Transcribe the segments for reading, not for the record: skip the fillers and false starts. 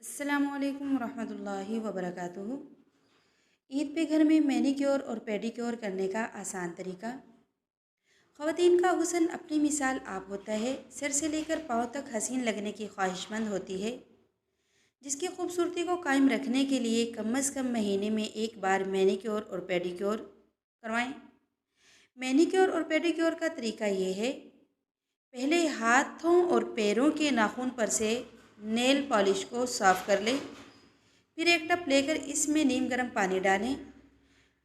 अस्सलामुअलैकुम रहमतुल्लाहि वबरकातुहू। ईद पे घर में मैनीक्योर और पेडिक्योर करने का आसान तरीका। ख़वातीन का हुस्न अपनी मिसाल आप होता है। सिर से लेकर पाँव तक हसीन लगने की ख्वाहिशमंद होती है, जिसकी खूबसूरती को कायम रखने के लिए कम अज़ कम महीने में एक बार मैनीक्योर और पेडिक्योर करवाएं। मैनीक्योर और पेडिक्योर का तरीका ये है। पहले हाथों और पैरों के नाखून पर से नेल पॉलिश को साफ़ कर लें। फिर एक टब लेकर इसमें नीम गर्म पानी डालें।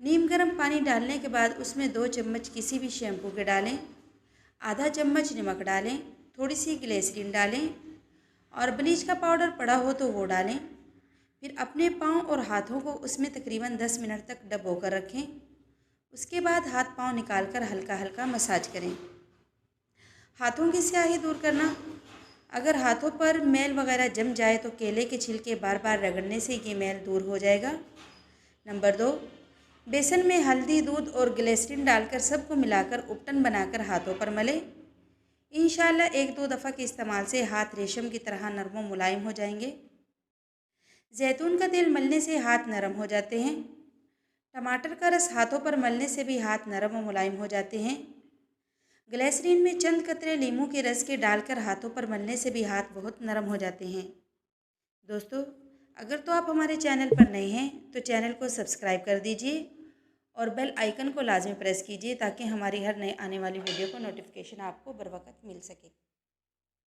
नीम गर्म पानी डालने के बाद उसमें 2 चम्मच किसी भी शैम्पू के डालें, आधा चम्मच नमक डालें, थोड़ी सी ग्लिसरीन डालें और ब्लीच का पाउडर पड़ा हो तो वो डालें। फिर अपने पाँव और हाथों को उसमें तकरीबन 10 मिनट तक डबो कर रखें। उसके बाद हाथ पाँव निकालकर हल्का हल्का मसाज करें। हाथों की स्याही दूर करना। अगर हाथों पर मैल वगैरह जम जाए तो केले के छिलके बार बार रगड़ने से ये मैल दूर हो जाएगा। नंबर 2, बेसन में हल्दी, दूध और ग्लिसरीन डालकर सबको मिलाकर उपटन बनाकर हाथों पर मलें। इंशाल्लाह 1-2 दफ़ा के इस्तेमाल से हाथ रेशम की तरह नरम व मुलायम हो जाएंगे। जैतून का तेल मलने से हाथ नरम हो जाते हैं। टमाटर का रस हाथों पर मलने से भी हाथ नरम व मुलायम हो जाते हैं। ग्लिसरीन में चंद कतरे नींबू के रस के डालकर हाथों पर मलने से भी हाथ बहुत नरम हो जाते हैं। दोस्तों, अगर तो आप हमारे चैनल पर नए हैं तो चैनल को सब्सक्राइब कर दीजिए और बेल आइकन को लाजमी प्रेस कीजिए ताकि हमारी हर नए आने वाली वीडियो को नोटिफिकेशन आपको बर वक्त मिल सके।